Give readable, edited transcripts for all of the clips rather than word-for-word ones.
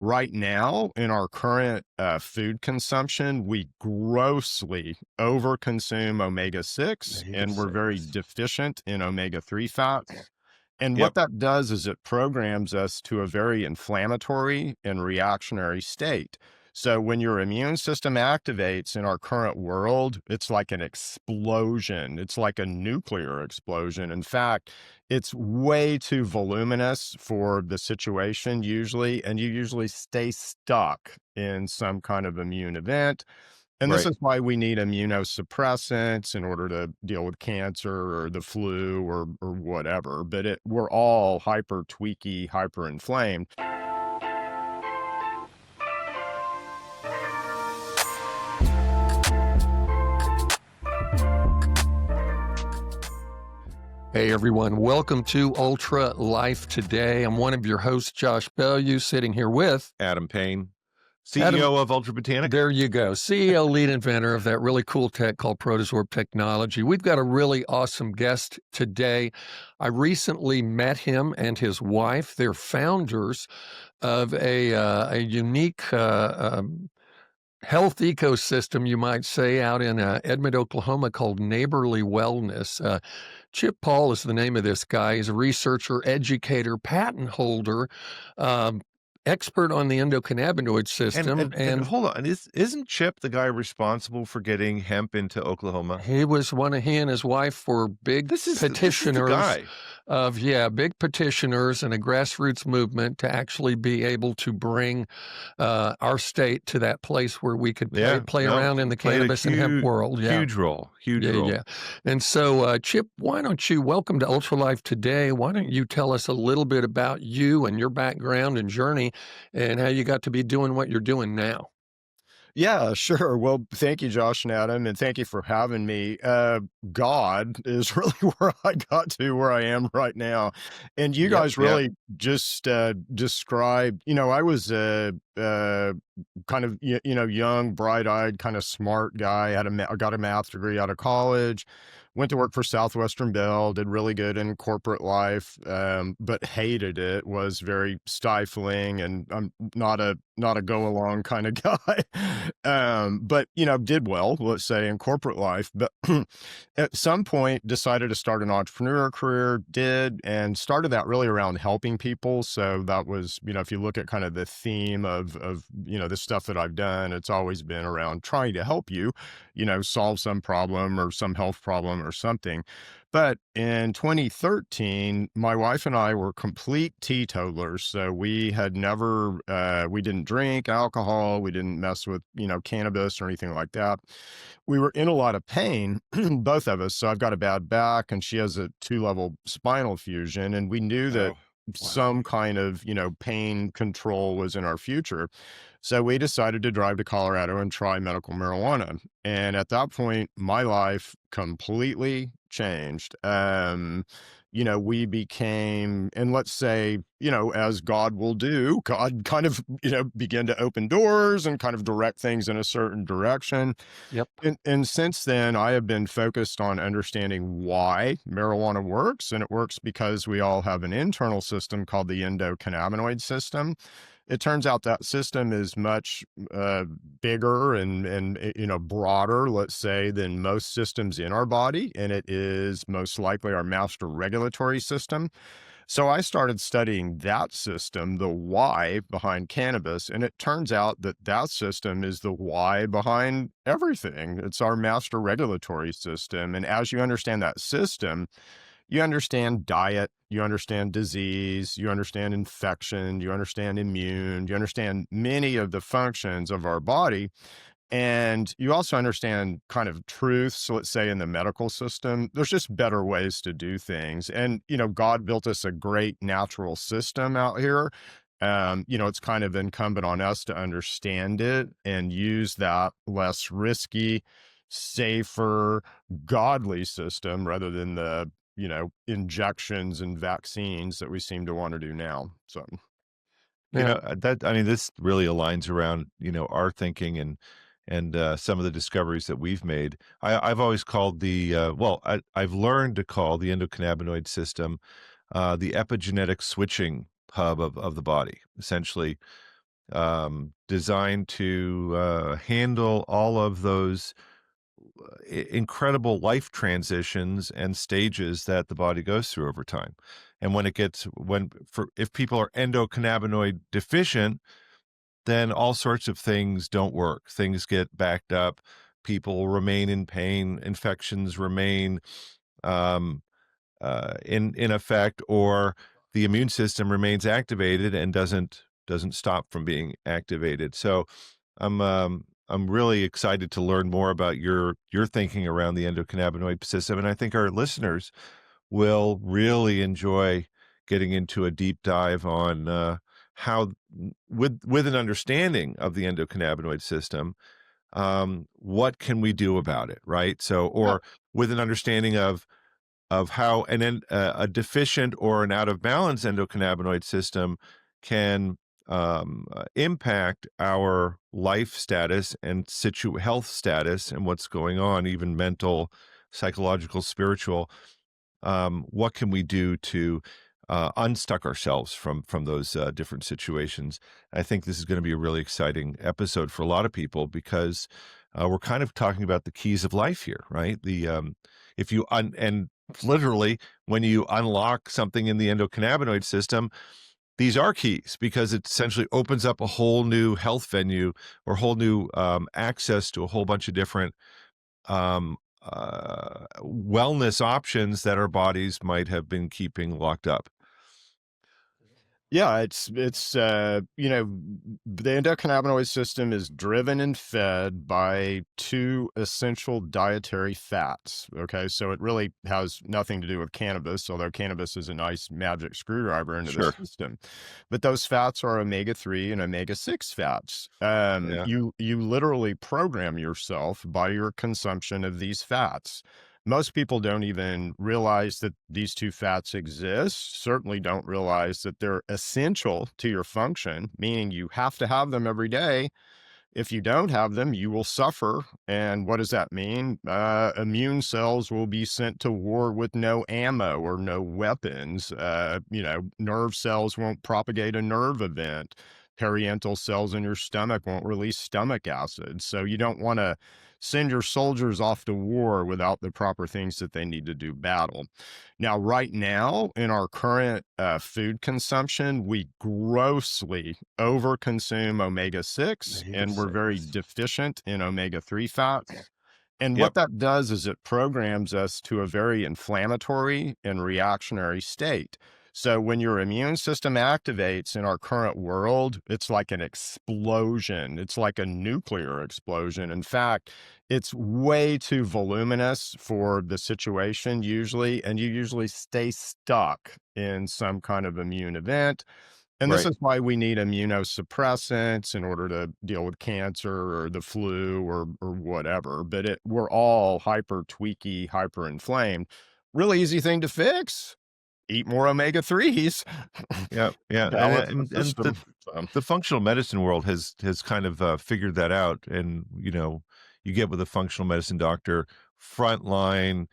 right now in our current food consumption, we grossly overconsume omega-6 Omega and we're very 6. deficient in omega-3 fats. And what Yep. that does is it programs us to a very inflammatory and reactionary state. So when your immune system activates in our current world, it's like an explosion. It's like a nuclear explosion. In fact, it's way too voluminous for the situation usually, and you usually stay stuck in some kind of immune event. And this Right. is why we need immunosuppressants in order to deal with cancer or the flu or whatever. But we're all hyper tweaky, hyper inflamed. Hey, everyone. Welcome to Ultra Life Today. I'm one of your hosts, Josh Bellew, sitting here with Adam Payne, Adam. CEO of Ultra Botanic. There you go. CEO, lead inventor of that really cool tech called Protosorb Technology. We've got a really awesome guest today. I recently met him and his wife. They're founders of a unique health ecosystem, you might say, out in Edmond, Oklahoma, called Neighborly Wellness. Chip Paul is the name of this guy. He's a researcher, educator, patent holder, expert on the endocannabinoid system. And hold on, isn't Chip the guy responsible for getting hemp into Oklahoma? He was he and his wife were big This is the petitioners guy. big petitioners and a grassroots movement to actually be able to bring our state to that place where we could play No, around in the played a cannabis and hemp world. Yeah. huge role, huge Yeah, role. yeah. And so, Chip, why don't you welcome to Ultra Life Today? Why don't you tell us a little bit about you and your background and journey and how you got to be doing what you're doing now? Yeah, sure. Well, thank you, Josh and Adam, and thank you for having me. God is really where I got to where I am right now. And you Yep. guys really just described, I was kind of, young, bright eyed, kind of smart guy. I got a math degree out of college, went to work for Southwestern Bell, did really good in corporate life, but hated it, was very stifling, and I'm not a go along kind of guy. But did well, let's say, in corporate life. But at some point decided to start an entrepreneur career, and started that really around helping people. So that was, if you look at kind of the theme of the stuff that I've done, it's always been around trying to help you, solve some problem or some health problem or something. But in 2013, my wife and I were complete teetotalers. So we had never, we didn't drink alcohol. We didn't mess with, cannabis or anything like that. We were in a lot of pain, both of us. So I've got a bad back and she has a 2-level spinal fusion. And we knew that Oh, wow. some kind of, pain control was in our future. So we decided to drive to Colorado and try medical marijuana. And at that point, my life completely changed. We became, and let's say, as God will do, God kind of, began to open doors and kind of direct things in a certain direction. Yep. And since then, I have been focused on understanding why marijuana works. And it works because we all have an internal system called the endocannabinoid system. It turns out that system is much bigger and broader, let's say, than most systems in our body, and it is most likely our master regulatory system. So I started studying that system, the why behind cannabis, and it turns out that that system is the why behind everything. It's our master regulatory system, and as you understand that system, you understand diet, you understand disease, you understand infection, you understand immune, you understand many of the functions of our body. And you also understand kind of truths, so let's say in the medical system, there's just better ways to do things. And, God built us a great natural system out here. It's kind of incumbent on us to understand it and use that less risky, safer, godly system rather than the injections and vaccines that we seem to want to do now. So, Now, This really aligns around, our thinking and some of the discoveries that we've made. I've always called I've learned to call the endocannabinoid system the epigenetic switching hub of the body. Essentially, designed to handle all of those incredible life transitions and stages that the body goes through over time. And when it gets when for if people are endocannabinoid deficient, then all sorts of things don't work. Things get backed up. People remain in pain. Infections remain um, in effect, or the immune system remains activated and doesn't stop from being activated. So I'm really excited to learn more about your thinking around the endocannabinoid system, and I think our listeners will really enjoy getting into a deep dive on how, with an understanding of the endocannabinoid system, what can we do about it, right? So, Yeah. or with an understanding of how a deficient or an out of balance endocannabinoid system can impact our life status and health status and what's going on, even mental, psychological, spiritual. What can we do to unstuck ourselves from those different situations? I think this is going to be a really exciting episode for a lot of people because we're kind of talking about the keys of life here, right? The if you and literally when you unlock something in the endocannabinoid system, these are keys because it essentially opens up a whole new health venue or whole new access to a whole bunch of different wellness options that our bodies might have been keeping locked up. Yeah, the endocannabinoid system is driven and fed by two essential dietary fats. Okay, so it really has nothing to do with cannabis, although cannabis is a nice magic screwdriver into the Sure. system. But those fats are omega-3 and omega-6 fats. Yeah. You literally program yourself by your consumption of these fats. Most people don't even realize that these two fats exist, certainly don't realize that they're essential to your function, meaning you have to have them every day. If you don't have them, you will suffer. And what does that mean? Immune cells will be sent to war with no ammo or no weapons. Nerve cells won't propagate a nerve event. Periental cells in your stomach won't release stomach acid. So you don't want to send your soldiers off to war without the proper things that they need to do battle. Now, right now, in our current food consumption, we grossly overconsume omega-6, Omega and we're very 6. deficient in omega-3 fats. And what Yep. that does is it programs us to a very inflammatory and reactionary state. So when your immune system activates in our current world, it's like an explosion. It's like a nuclear explosion. In fact, it's way too voluminous for the situation usually, and you usually stay stuck in some kind of immune event. And this Right. is why we need immunosuppressants in order to deal with cancer or the flu or whatever. But we're all hyper tweaky, hyper inflamed. Really easy thing to fix. Eat more omega-3s. Yeah. Yeah. Balance the And system. So, the functional medicine world has kind of figured that out, and you get with a functional medicine doctor frontline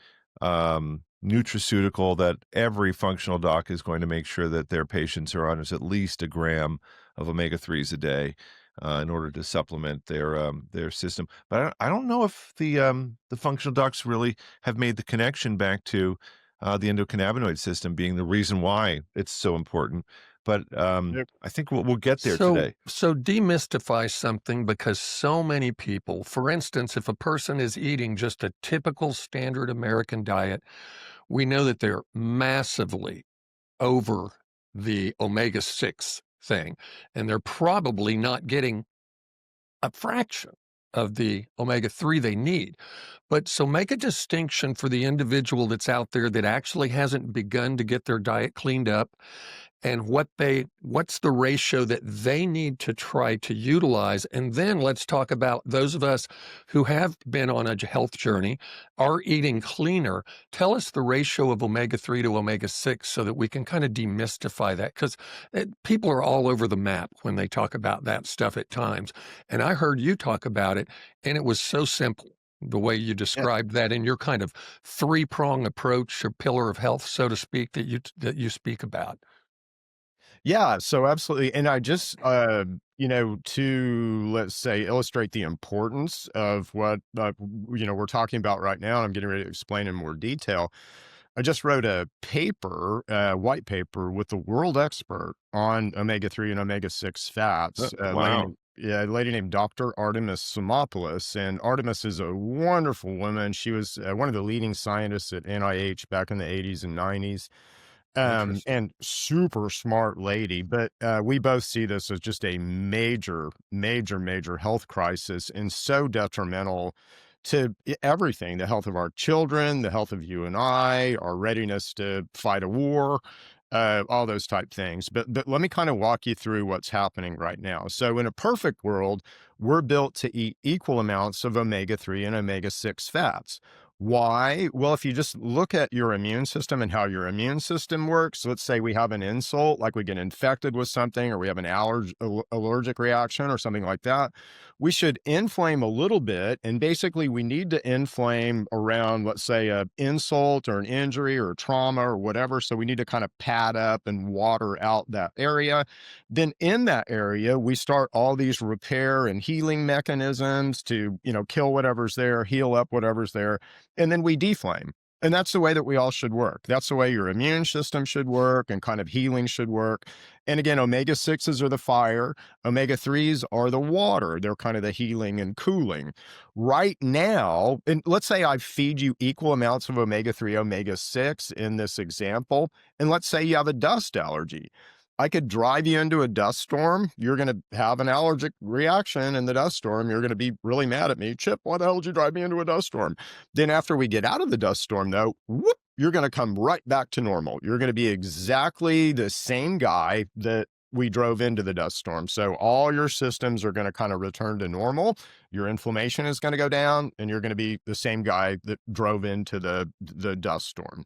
nutraceutical that every functional doc is going to make sure that their patients are on is at least a gram of omega-3s a day in order to supplement their system. But I don't know if the functional docs really have made the connection back to the endocannabinoid system being the reason why it's so important. But yep. I think we'll get there So, today. so demystify something because so many people, for instance, if a person is eating just a typical standard American diet, we know that they're massively over the omega-6 thing, and they're probably not getting a fraction of the omega-3 they need. But so make a distinction for the individual that's out there that actually hasn't begun to get their diet cleaned up and what's the ratio that they need to try to utilize. And then let's talk about those of us who have been on a health journey, are eating cleaner. Tell us the ratio of omega-3 to omega-6 so that we can kind of demystify that, because people are all over the map when they talk about that stuff at times. And I heard you talk about it, and it was so simple the way you described that in your kind of three-prong approach or pillar of health, so to speak, that you speak about. Yeah, so absolutely. And I just, to let's say illustrate the importance of what, we're talking about right now, and I'm getting ready to explain in more detail. I just wrote a paper, white paper with the world expert on omega-3 and omega-6 fats, Wow. a lady named Dr. Artemis Simopoulos. And Artemis is a wonderful woman. She was one of the leading scientists at NIH back in the 80s and 90s, Interesting. and super smart lady. But we both see this as just a major, major, major health crisis, and so detrimental to everything, the health of our children, the health of you and I, our readiness to fight a war, all those type things. But let me kind of walk you through what's happening right now. So in a perfect world, we're built to eat equal amounts of omega-3 and omega-6 fats. Why? Well, if you just look at your immune system and how your immune system works, let's say we have an insult, like we get infected with something, or we have an allergic reaction or something like that, we should inflame a little bit. And basically, we need to inflame around, let's say, a insult or an injury or a trauma or whatever. So we need to kind of pad up and water out that area. Then in that area, we start all these repair and healing mechanisms to, kill whatever's there, heal up whatever's there, and then we deflame. And that's the way that we all should work. That's the way your immune system should work and kind of healing should work. And again, omega-6s are the fire, omega-3s are the water. They're kind of the healing and cooling. Right now, and let's say I feed you equal amounts of omega-3, omega-6 in this example, and let's say you have a dust allergy. I could drive you into a dust storm. You're going to have an allergic reaction in the dust storm. You're going to be really mad at me. Chip, why the hell did you drive me into a dust storm? Then after we get out of the dust storm, though, whoop, you're going to come right back to normal. You're going to be exactly the same guy that we drove into the dust storm. So all your systems are going to kind of return to normal. Your inflammation is going to go down, and you're going to be the same guy that drove into the dust storm.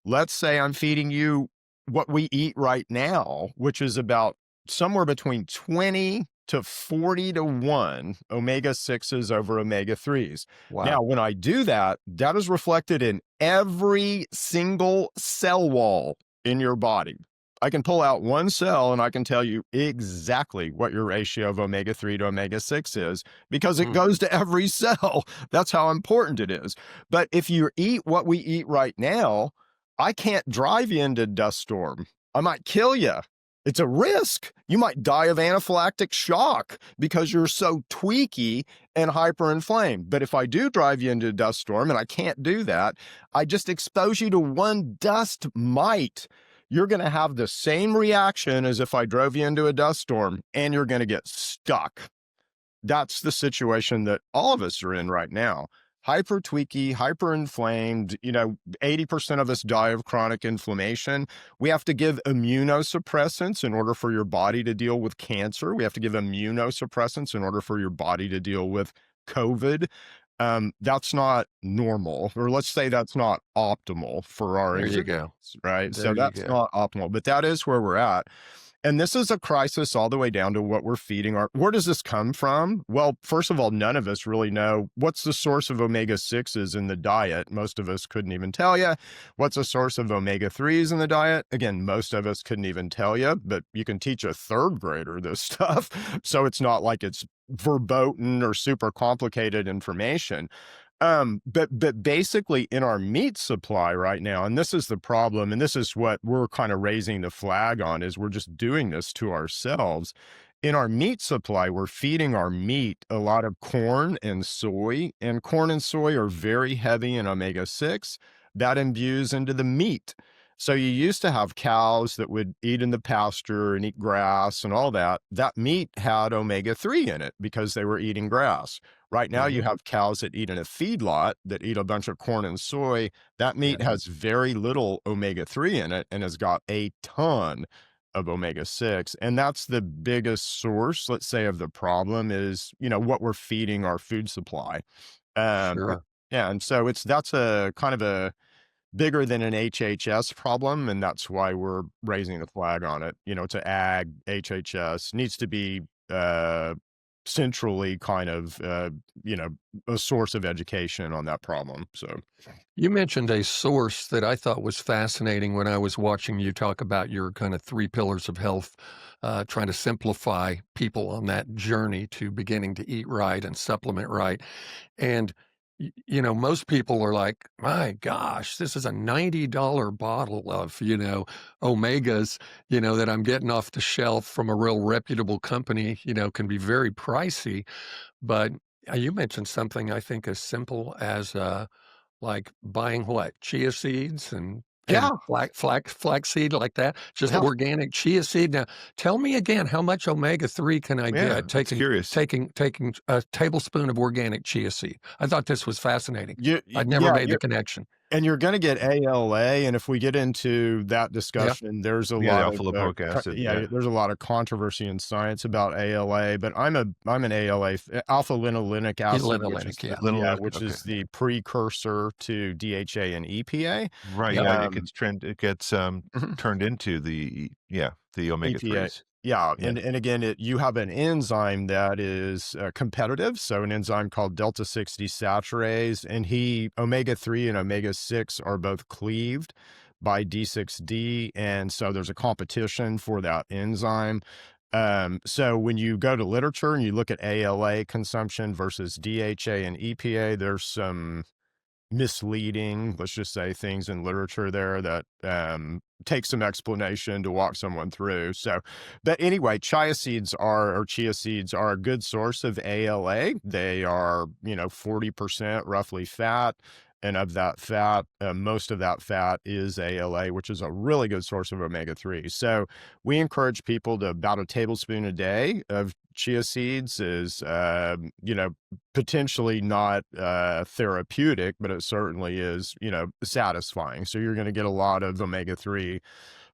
Let's say I'm feeding you what we eat right now, which is about somewhere between 20 to 40 to 1 omega-6s over omega-3s. Now, Wow. when I do that, that is reflected in every single cell wall in your body. I can pull out one cell and I can tell you exactly what your ratio of omega-3 to omega-6 is because it Hmm. goes to every cell. That's how important it is. But if you eat what we eat right now, I can't drive you into a dust storm. I might kill you. It's a risk. You might die of anaphylactic shock because you're so tweaky and hyperinflamed. But if I do drive you into a dust storm and I can't do that, I just expose you to one dust mite. You're going to have the same reaction as if I drove you into a dust storm, and you're going to get stuck. That's the situation that all of us are in right now. Hyper tweaky, hyper inflamed, 80% of us die of chronic inflammation. We have to give immunosuppressants in order for your body to deal with cancer. We have to give immunosuppressants in order for your body to deal with COVID. That's not normal, or let's say that's not optimal for our There you existence, go. right? There So you that's go. not optimal, but that is where we're at. And this is a crisis all the way down to what we're feeding our. Where does this come from? Well, first of all, none of us really know what's the source of omega-6s in the diet. Most of us couldn't even tell you. What's the source of omega-3s in the diet? Again, most of us couldn't even tell you, but you can teach a third grader this stuff. So it's not like it's verboten or super complicated information. But basically in our meat supply right now, and this is the problem, and this is what we're kind of raising the flag on, is we're just doing this to ourselves. In our meat supply, we're feeding our meat a lot of corn and soy, and corn and soy are very heavy in omega-6. That imbues into the meat. So you used to have cows that would eat in the pasture and eat grass and all that. That meat had omega-3 in it because they were eating grass. Right now, you Mhm. have cows that eat in a feedlot that eat a bunch of corn and soy. That Yeah. meat has very little omega-3 in it and has got a ton of omega-6. And that's the biggest source, let's say, of the problem is, what we're feeding our food supply. Um, Sure. yeah, and so that's a kind of a bigger than an HHS problem, and that's why we're raising the flag on it. It's an ag HHS needs to be centrally kind of, a source of education on that problem. So, You mentioned a source that I thought was fascinating when I was watching you talk about your kind of three pillars of health, trying to simplify people on that journey to beginning to eat right and supplement right. And, most people are like, my gosh, this is a $90 bottle of, omegas, that I'm getting off the shelf from a real reputable company, can be very pricey. But you mentioned something I think as simple as, like buying what? Chia seeds and yeah, flax seed like that? Just yeah, organic chia seed. Now, tell me again, how much omega-3 can I Yeah, get that's taking curious. taking a tablespoon of organic chia seed? I thought this was fascinating. I'd never yeah, made the connection. and you're gonna get ALA, and if we get into that Yeah, discussion, there's a Yeah, the lot of, alpha lipoic acid. Yeah, there's a lot of controversy in science about ALA, but I'm an ALA alpha linolenic acid, which is linolenic, the yeah. linolenic. which Okay, is the precursor to DHA and EPA. right. Yep, Yeah, and Um it gets turned into the omega EPA. threes. Yeah, Yeah, and again, you have an enzyme that is competitive. So an enzyme called delta 6 desaturase, and omega-3 and omega-6 are both cleaved by D6D, and so there's a competition for that enzyme. So when you go to literature and you look at ALA consumption versus DHA and EPA, there's some misleading, let's just say, things in literature there that take some explanation to walk someone through. So, but anyway, chia seeds are a good source of ALA. They are, 40% roughly fat. And of that fat, most of that fat is ALA, which is a really good source of omega-3. So we encourage people to about a tablespoon a day of chia seeds is, potentially not therapeutic, but it certainly is, satisfying. So you're going to get a lot of omega-3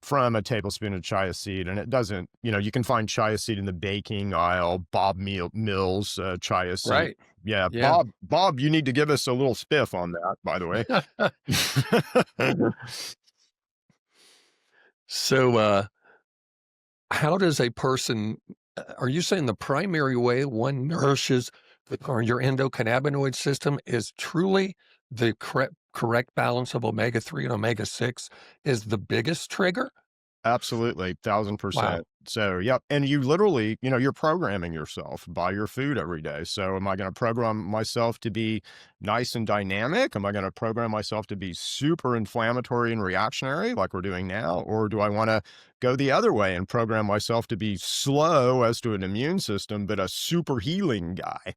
from a tablespoon of chia seed. And it doesn't, you can find chia seed in the baking aisle, Mills chia seed. right. Yeah, Yeah. Bob, you need to give us a little spiff on that, by the way. So, how does a person are you saying the primary way one nourishes or your endocannabinoid system is truly the correct balance of omega-3 and omega-6 is the biggest trigger? Absolutely, Wow. 1000%. So, yep, and you literally, you're programming yourself by your food every day. So, am I gonna program myself to be nice and dynamic? Am I gonna program myself to be super inflammatory and reactionary like we're doing now? Or do I wanna go the other way and program myself to be slow as to an immune system, but a super healing guy?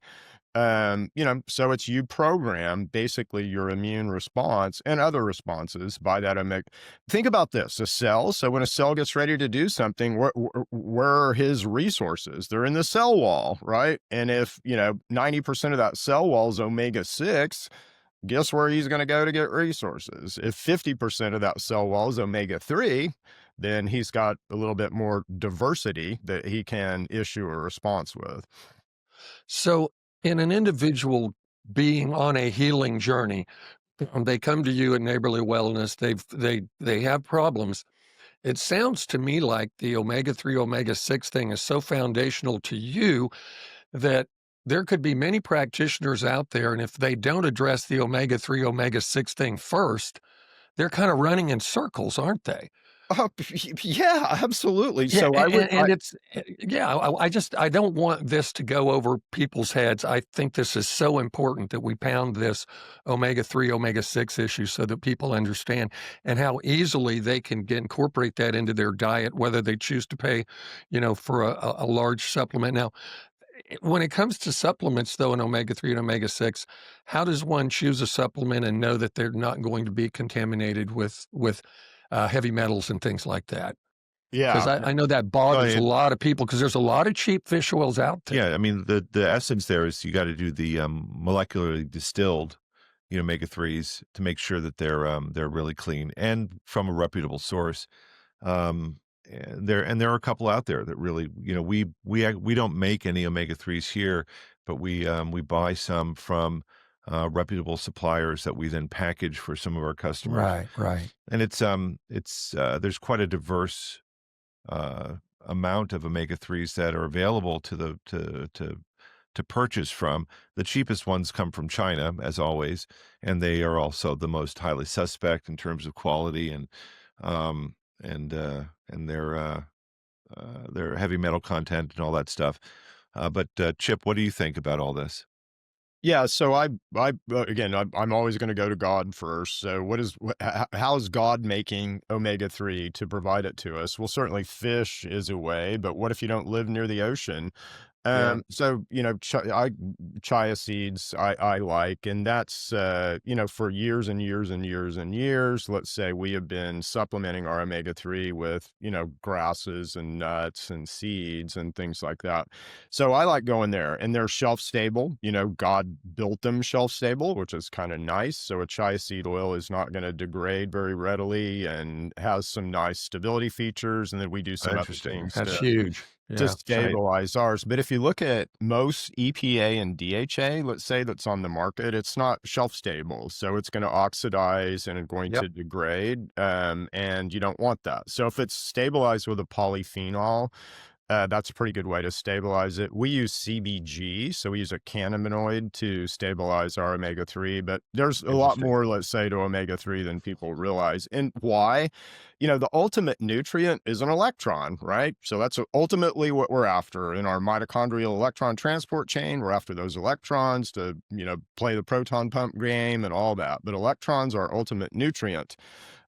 So it's you program basically your immune response and other responses by that omega. Think about this: a cell. So when a cell gets ready to do something, where are his resources? They're in the cell wall, right? And if 90% of that cell wall is omega-6, guess where he's going to go to get resources? If 50% of that cell wall is omega-3, then he's got a little bit more diversity that he can issue a response with. So, in an individual being on a healing journey, they come to you at Neighborly Wellness, they have problems. It sounds to me like the omega-3, omega-6 thing is so foundational to you that there could be many practitioners out there, and if they don't address the omega-3, omega-6 thing first, they're kind of running in circles, aren't they? Yeah, absolutely. Yeah, So I would, and it's yeah, I don't want this to go over people's heads. I think this is so important that we pound this omega-3, omega-6 issue so that people understand and how easily they can incorporate that into their diet, whether they choose to pay, for a large supplement. Now, when it comes to supplements, though, in omega-3 and omega-6, how does one choose a supplement and know that they're not going to be contaminated with heavy metals and things like that? 'Cause yeah, I know that Oh, bothers a and lot of people because there's a lot of cheap fish oils out there. yeah, I mean the essence there is you got to do the molecularly distilled, omega threes to make sure that they're really clean and from a reputable source. And there are a couple out there that really, we don't make any omega threes here, but we buy some from reputable suppliers that we then package for some of our customers. Right, right. And it's there's quite a diverse uh, amount of omega threes that are available to to purchase from. The cheapest ones come from China, as always, and they are also the most highly suspect in terms of quality um, and their heavy metal content and all that stuff. But Chip, what do you think about all this? Yeah, so again, I'm always going to go to God first. So, how is God making omega-3 to provide it to us? Well, certainly fish is a way, but what if you don't live near the ocean? Yeah, So, chia seeds I like, and that's, for years and years and years and years, let's say we have been supplementing our omega-3 with, grasses and nuts and seeds and things like that. So I like going there, and they're shelf stable. God built them shelf stable, which is kind of nice. So a chia seed oil is not going to degrade very readily and has some nice stability features. And then we do some other interesting. things That's huge. to Yeah. China, stabilize ours. But if you look at most EPA and DHA, let's say that's on the market, it's not shelf stable. So it's going to oxidize and going Yep. to degrade. And you don't want that. So if it's stabilized with a polyphenol, that's a pretty good way to stabilize it. We use CBG, so we use a cannabinoid to stabilize our omega-3, but there's a lot interesting. more, let's say, to omega-3 than people realize. And why? The ultimate nutrient is an electron, right? So that's ultimately what we're after in our mitochondrial electron transport chain. We're after those electrons to, play the proton pump game and all that. But electrons are ultimate nutrient.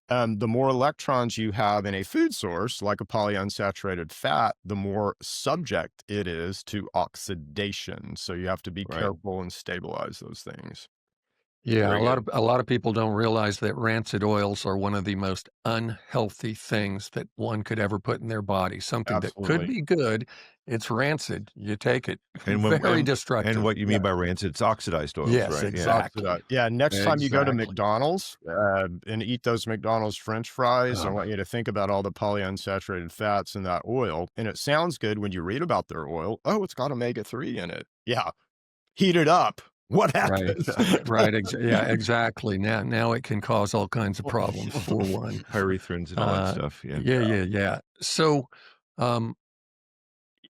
The more electrons you have in a food source, like a polyunsaturated fat, the more subject it is to oxidation. So you have to be Right. careful and stabilize those things. Yeah, Very good. a lot of people don't realize that rancid oils are one of the most unhealthy things that one could ever put in their body. Something that could Absolutely. be good, it's rancid. You take it. And when Very and destructive. what you mean by rancid, it's oxidized oils, Yes, right? Yeah. exactly. Oxidized. Yeah, next time you go to Exactly. McDonald's and eat those McDonald's French fries, I Oh, want you to think about all the polyunsaturated fats in that oil. And it sounds good when you read about their oil. Oh, it's got omega-3 in it. Yeah, heat it up. What right. happens? Right. Yeah, exactly. Now it can cause all kinds of problems for one. Pyrethrins and all that stuff. Yeah. Yeah. So, um,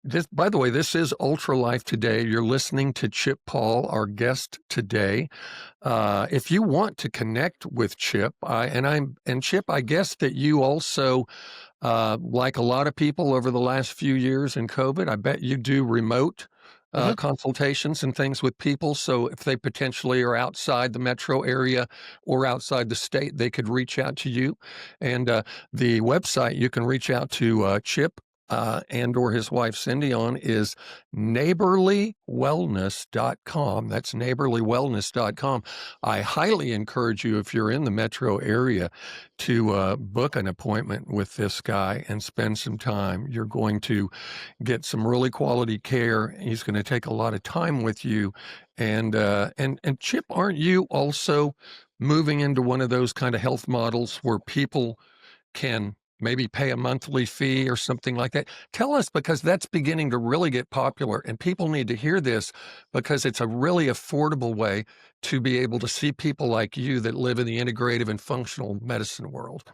this, by the way, this is Ultra Life Today. You're listening to Chip Paul, our guest today. If you want to connect with Chip, and Chip, I guess that you also, like a lot of people over the last few years in COVID, I bet you do remote Mhm. consultations and things with people. So if they potentially are outside the metro area or outside the state, they could reach out to you. And the website you can reach out to Chip and or his wife Cindy on is neighborlywellness.com. That's neighborlywellness.com. I highly encourage you, if you're in the metro area, to book an appointment with this guy and spend some time. You're going to get some really quality care. He's going to take a lot of time with you. And Chip, aren't you also moving into one of those kind of health models where people can maybe pay a monthly fee or something like that? Tell us, because that's beginning to really get popular and people need to hear this because it's a really affordable way to be able to see people like you that live in the integrative and functional medicine world.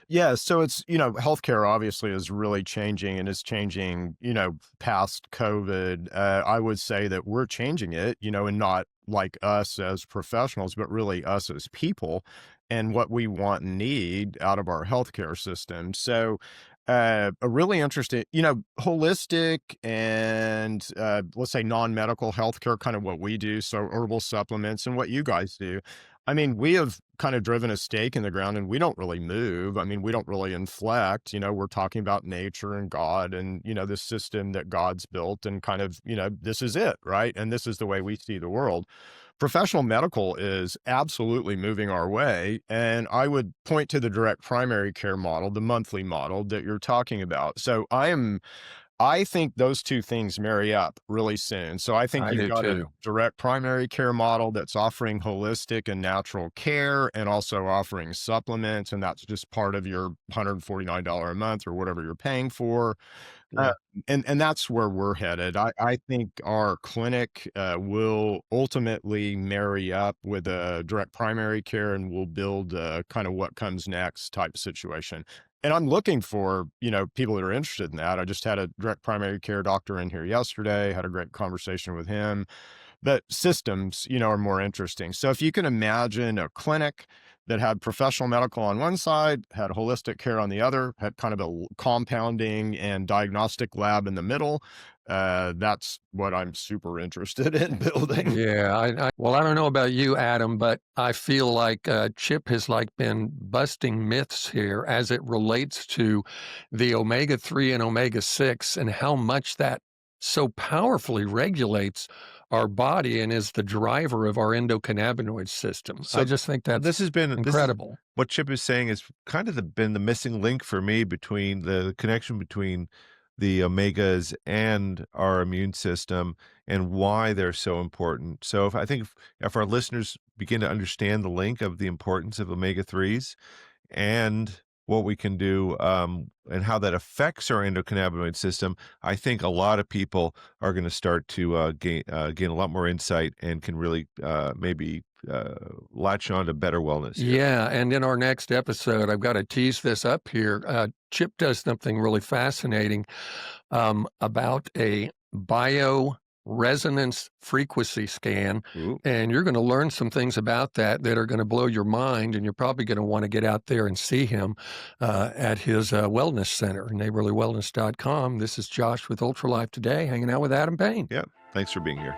Yeah, so it's, healthcare obviously is really changing and is changing, past COVID. I would say that we're changing it, and not like us as professionals, but really us as people and what we want and need out of our healthcare system. So, a really interesting, holistic and let's say non-medical healthcare, kind of what we do. So herbal supplements and what you guys do. I mean, we have kind of driven a stake in the ground and we don't really move. I mean, we don't really inflect, we're talking about nature and God and, this system that God's built and kind of, this is it, right? And this is the way we see the world. Professional medical is absolutely moving our way. And I would point to the direct primary care model, the monthly model that you're talking about. So I think those two things marry up really soon. So I think I you've do got a too. direct primary care model that's offering holistic and natural care and also offering supplements. And that's just part of your $149 a month or whatever you're paying for. Uh, Yeah. and that's where we're headed. I think our clinic will ultimately marry up with a direct primary care and will build kind of what comes next type situation. And I'm looking for, people that are interested in that. I just had a direct primary care doctor in here yesterday, had a great conversation with him. But systems, are more interesting. So if you can imagine a clinic that had professional medical on one side, had holistic care on the other, had kind of a compounding and diagnostic lab in the middle, that's what I'm super interested in building. Yeah, well, I don't know about you, Adam, but I feel like Chip has been busting myths here as it relates to the omega-3 and omega-6 and how much that so powerfully regulates our body and is the driver of our endocannabinoid system. I So just think that's this is incredible. what Chip is saying is kind of been the missing link for me between the connection between the omegas and our immune system and why they're so important. So if our listeners begin to understand the link of the importance of omega-3s and what we can do, and how that affects our endocannabinoid system, I think a lot of people are going to start to gain a lot more insight and can really maybe latch on to better wellness here. Yeah, and in our next episode, I've got to tease this up here. Chip does something really fascinating about a bioresonance frequency scan, Ooh. and you're going to learn some things about that are going to blow your mind, and you're probably going to want to get out there and see him at his wellness center, neighborlywellness.com. This is Josh with Ultralife Today, hanging out with Adam Payne. Yeah. Thanks for being here.